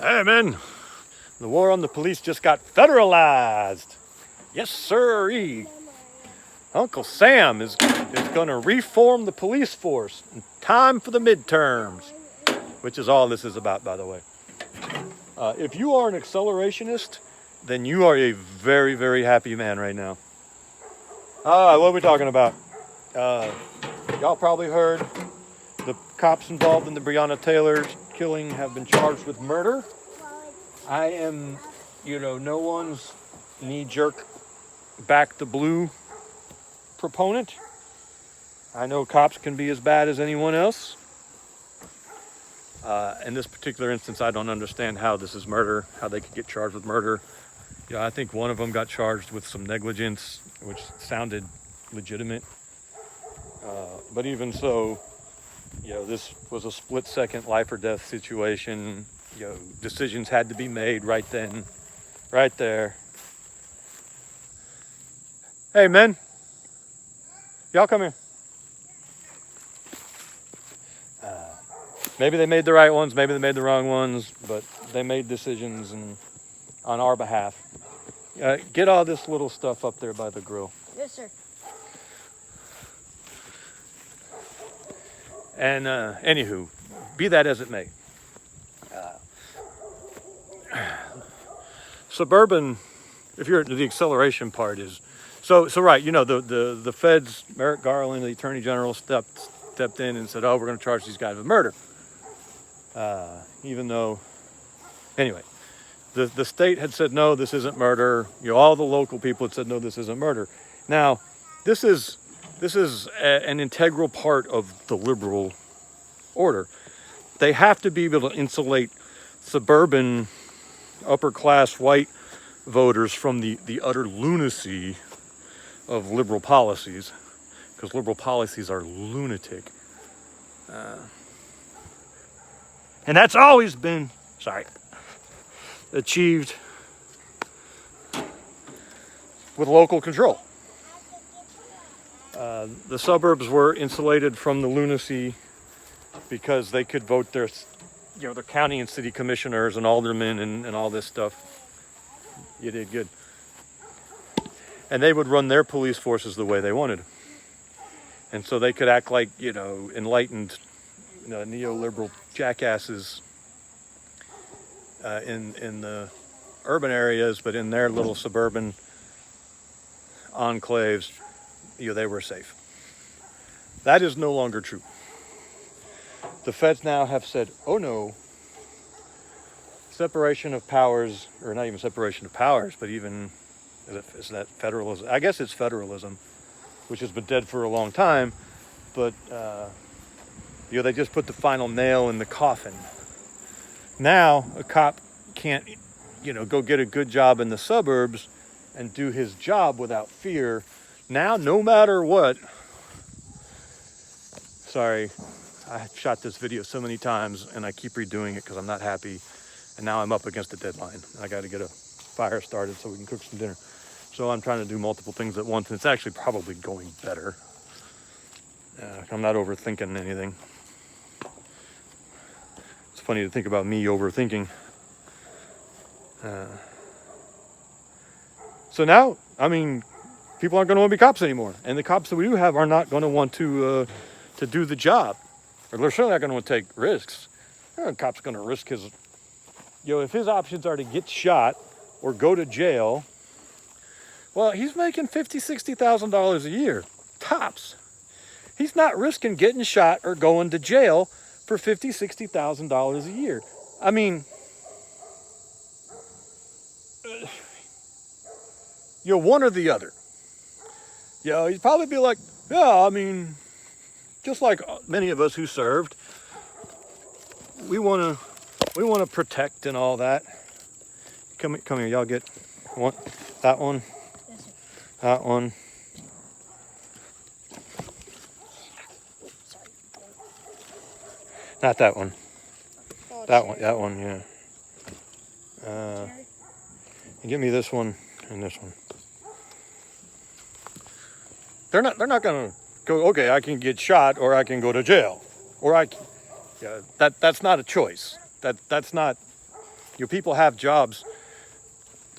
Hey, man, the war on the police just got federalized. Yes, sir. Uncle Sam is going to reform the police force in time for the midterms, which is all this is about, by the way. If you are an accelerationist, then you are a very, very happy man right now. What are we talking about? Y'all probably heard the cops involved in the Breona Taylor killing have been charged with murder. I am, no one's knee-jerk back the blue proponent. I know cops can be as bad as anyone else. In this particular instance, I don't understand how this is murder, how they could get charged with murder. I think one of them got charged with some negligence, which sounded legitimate. But even so, this was a split-second life or death situation. Decisions had to be made right then, right there. Hey, men. Y'all come here. Maybe they made the right ones, maybe they made the wrong ones, but they made decisions on our behalf. Get all this little stuff up there by the grill. Yes, sir. And anywho, be that as it may. Suburban, if you're the acceleration part is, so right, the feds, Merrick, Garland, the Attorney General stepped in and said, oh, we're going to charge these guys with murder. Even though, anyway, the state had said, no, this isn't murder. All the local people had said, no, this isn't murder. Now, this is an integral part of the liberal order. They have to be able to insulate suburban, upper-class white voters from the utter lunacy of liberal policies, because liberal policies are lunatic. And that's always been, achieved with local control. The suburbs were insulated from the lunacy because they could vote their county and city commissioners and aldermen and all this stuff. You did good. And they would run their police forces the way they wanted. And so they could act like, enlightened, neoliberal jackasses in the urban areas, but in their little suburban enclaves, they were safe. That is no longer true. The feds now have said, oh no, separation of powers, or not even separation of powers, but even, is that federalism? I guess it's federalism, which has been dead for a long time, but they just put the final nail in the coffin. Now, a cop can't, go get a good job in the suburbs and do his job without fear. Now, no matter what, sorry, I shot this video so many times and I keep redoing it because I'm not happy. And now I'm up against a deadline. I got to get a fire started so we can cook some dinner. So I'm trying to do multiple things at once, and it's actually probably going better. I'm not overthinking anything. It's funny to think about me overthinking. So now, people aren't going to want to be cops anymore. And the cops that we do have are not going to want to do the job. Or they're certainly not going to want to take risks. A cop's going to risk his... if his options are to get shot or go to jail, well, he's making $50,000, $60,000 a year, tops. He's not risking getting shot or going to jail for $50,000, $60,000 a year. One or the other. He'd probably be like, just like many of us who served, we want to protect and all that. Come here, y'all get one, that one, Yes, sir. that one. Not that one. Oh, That one, yeah. And give me this one and this one. They're not going to go, okay, I can get shot or I can go to jail. Or that's not a choice. That's not Your people have jobs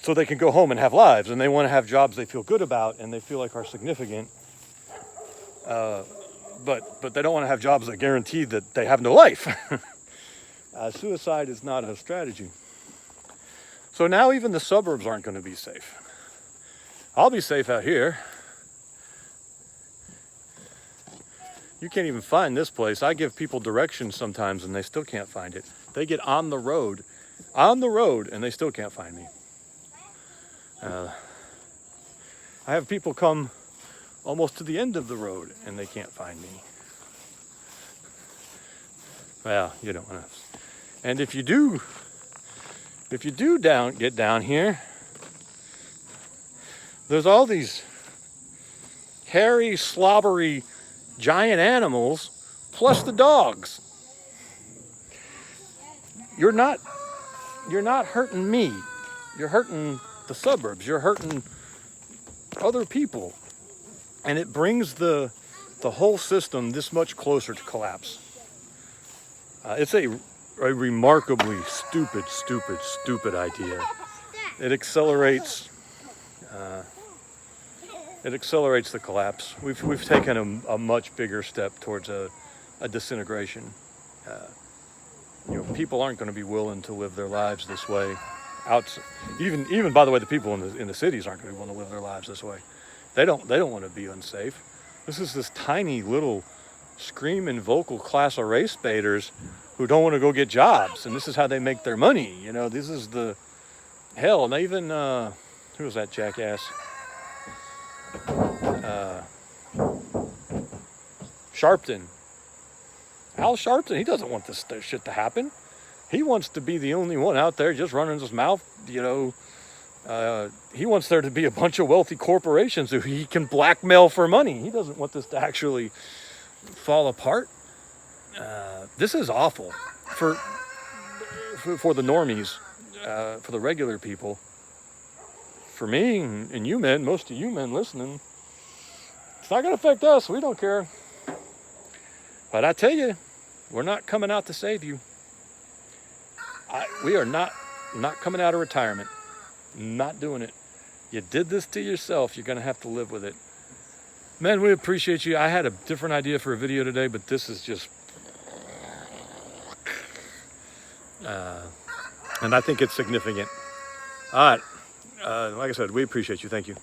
so they can go home and have lives, and they want to have jobs they feel good about and they feel like are significant. But they don't want to have jobs that guarantee that they have no life. Suicide is not a strategy. So now even the suburbs aren't going to be safe. I'll be safe out here. You can't even find this place. I give people directions sometimes and they still can't find it. They get on the road, and they still can't find me. I have people come almost to the end of the road and they can't find me. Well, you don't want to. And if you do get down here, there's all these hairy, slobbery, giant animals, plus the dogs. You're not hurting me. You're hurting the suburbs. You're hurting other people. And it brings the whole system this much closer to collapse. It's a remarkably stupid idea. It accelerates the collapse. We've taken a much bigger step towards a disintegration. People aren't going to be willing to live their lives this way. Even by the way, the people in the cities aren't going to be willing to live their lives this way. They don't want to be unsafe. This is this tiny little screaming vocal class of race baiters who don't want to go get jobs, and this is how they make their money. This is the hell. And even who was that jackass? Sharpton. Al Sharpton, he doesn't want this shit to happen. He wants to be the only one out there just running his mouth, He wants there to be a bunch of wealthy corporations who he can blackmail for money. He doesn't want this to actually fall apart. This is awful for the normies, for the regular people. For me and you men, most of you men listening, it's not going to affect us. We don't care. But I tell you, we're not coming out to save you. We are not coming out of retirement. Not doing it. You did this to yourself. You're going to have to live with it. Man, we appreciate you. I had a different idea for a video today, but this is just... and I think it's significant. All right. Like I said, we appreciate you. Thank you.